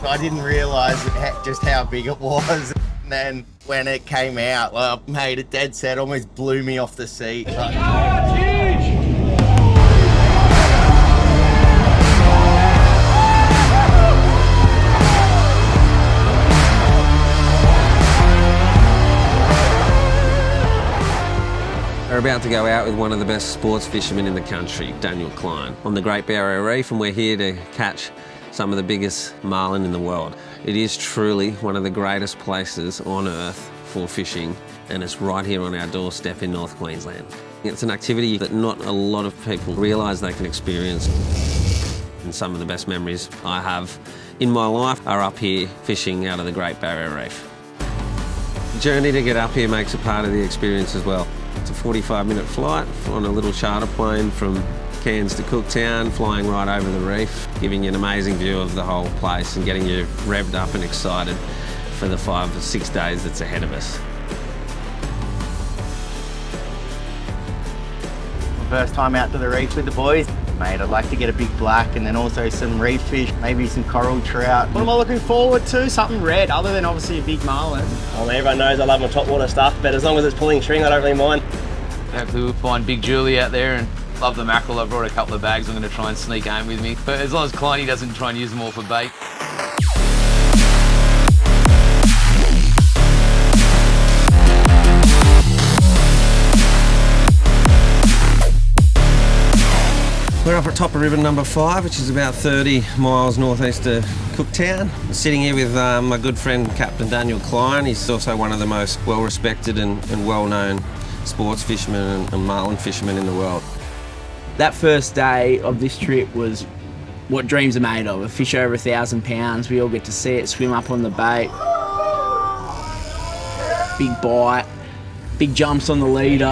I didn't realise just how big it was. And then when it came out, well, mate, it dead set almost blew me off the seat. We're about to go out with one of the best sports fishermen in the country, Daniel Kleiny, on the Great Barrier Reef, and we're here to catch some of the biggest marlin in the world. It is truly one of the greatest places on earth for fishing, and it's right here on our doorstep in North Queensland. It's an activity that not a lot of people realise they can experience. And some of the best memories I have in my life are up here fishing out of the Great Barrier Reef. The journey to get up here makes it part of the experience as well. It's a 45-minute flight on a little charter plane from Cairns to Cooktown, flying right over the reef, giving you an amazing view of the whole place and getting you revved up and excited for the 5 or 6 days that's ahead of us. First time out to the reef with the boys. Mate, I'd like to get a big black and then also some reef fish, maybe some coral trout. What am I looking forward to? Something red, other than obviously a big marlin. Well, everyone knows I love my top water stuff, but as long as it's pulling string, I don't really mind. Hopefully we'll find Big Julie out there and love the mackerel. I've brought a couple of bags I'm going to try and sneak home with me. But as long as Kleiny doesn't try and use them all for bait. We're up at top of ribbon number 5, which is about 30 miles northeast of Cooktown. I'm sitting here with my good friend Captain Daniel Kleiny. He's also one of the most well-respected and well-known sports fishermen and marlin fishermen in the world. That first day of this trip was what dreams are made of. A fish over 1,000 pounds. We all get to see it swim up on the bait. Big bite, big jumps on the leader.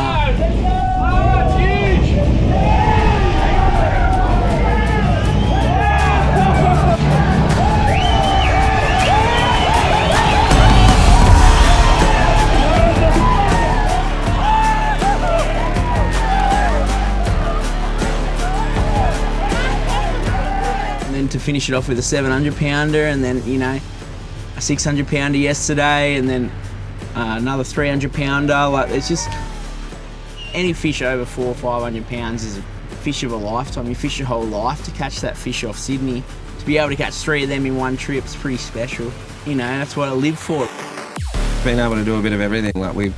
To finish it off with a 700 pounder, and then, you know, a 600 pounder yesterday, and then another 300 pounder. Like, it's just any fish over 400 or 500 pounds is a fish of a lifetime. You fish your whole life to catch that fish off Sydney. To be able to catch 3 of them in one trip is pretty special. You know, that's what I live for. Being able to do a bit of everything, like we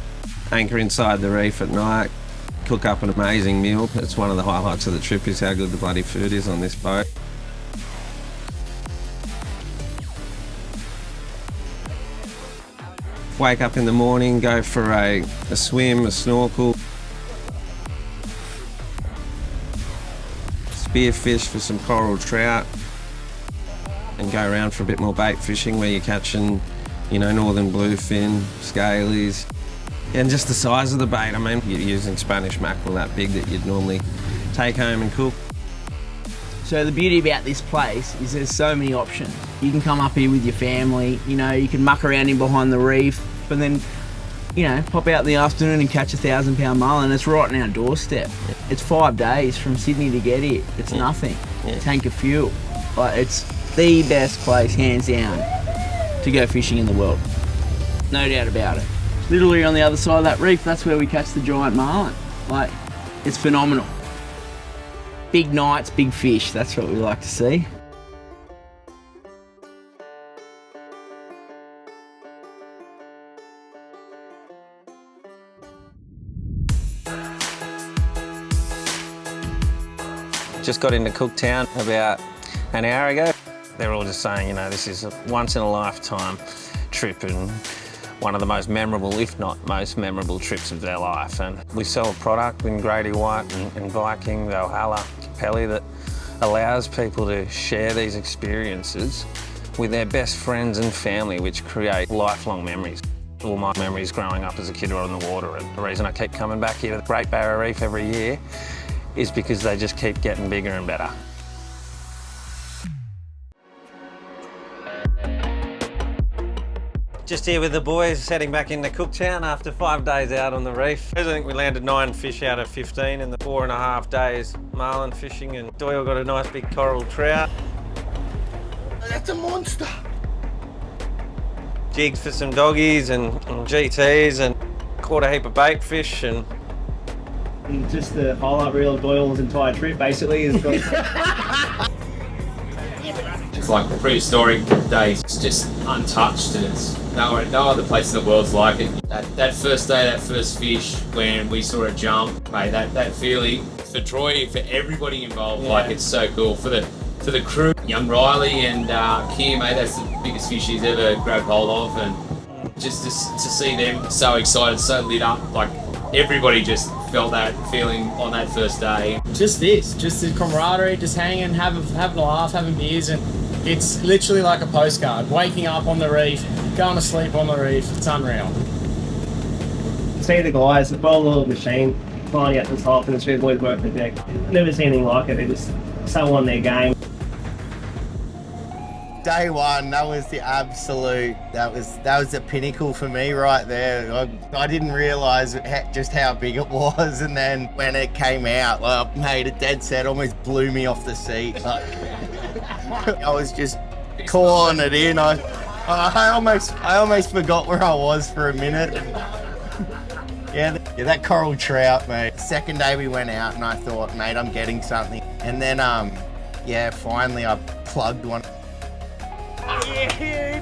anchor inside the reef at night, cook up an amazing meal. It's one of the highlights of the trip is how good the bloody food is on this boat. Wake up in the morning, go for a swim, a snorkel, spearfish for some coral trout, and go around for a bit more bait fishing where you're catching, you know, northern bluefin, scaleys, and just the size of the bait. I mean, you're using Spanish mackerel that big that you'd normally take home and cook. So the beauty about this place is there's so many options. You can come up here with your family, you know, you can muck around in behind the reef, and then, you know, pop out in the afternoon and catch a 1,000 pound marlin. It's right on our doorstep. It's 5 days from Sydney to get here. It's nothing. Tank of fuel. Like, it's the best place, hands down, to go fishing in the world. No doubt about it. Literally on the other side of that reef, that's where we catch the giant marlin. Like, it's phenomenal. Big nights, big fish. That's what we like to see. Just got into Cooktown about an hour ago. They're all just saying, you know, this is a once-in-a-lifetime trip and one of the most memorable, if not most memorable trips of their life. And we sell a product in Grady White and Viking, Valhalla, Capelli, that allows people to share these experiences with their best friends and family, which create lifelong memories. All my memories growing up as a kid are on the water, and the reason I keep coming back here to the Great Barrier Reef every year is because they just keep getting bigger and better. Just here with the boys, heading back into Cooktown after 5 days out on the reef. I think we landed 9 fish out of 15 in the 4.5 days marlin fishing, and Doyle got a nice big coral trout. That's a monster. jigs for some doggies and GTs, and caught a heap of bait fish. And Just the highlight reel of Doyle's entire trip, basically, is It's like prehistoric days, it's just untouched, and it's no other place in the world's like it. That first day, that first fish, when we saw it jump, mate, that feeling for Troy, for everybody involved, like it's so cool for the crew. Young Riley and Kim, mate, that's the biggest fish he's ever grabbed hold of, and just to see them so excited, so lit up, like everybody just felt that feeling on that first day. Just the camaraderie, just hanging, having a laugh, having beers, and it's literally like a postcard. Waking up on the reef, going to sleep on the reef, it's unreal. see the guys, the well-oiled machine, Kleiny at the top, and the three boys work the deck. Never seen anything like it. They're just so on their game. Day one, that was the absolute, that was the pinnacle for me right there. I didn't realise just how big it was, and then when it came out, well, mate, it dead set almost blew me off the seat. Like, I was just calling it in. I almost forgot where I was for a minute. Yeah, that coral trout, mate. Second day we went out and I thought, mate, I'm getting something. And then, yeah, finally I plugged one. Yeah,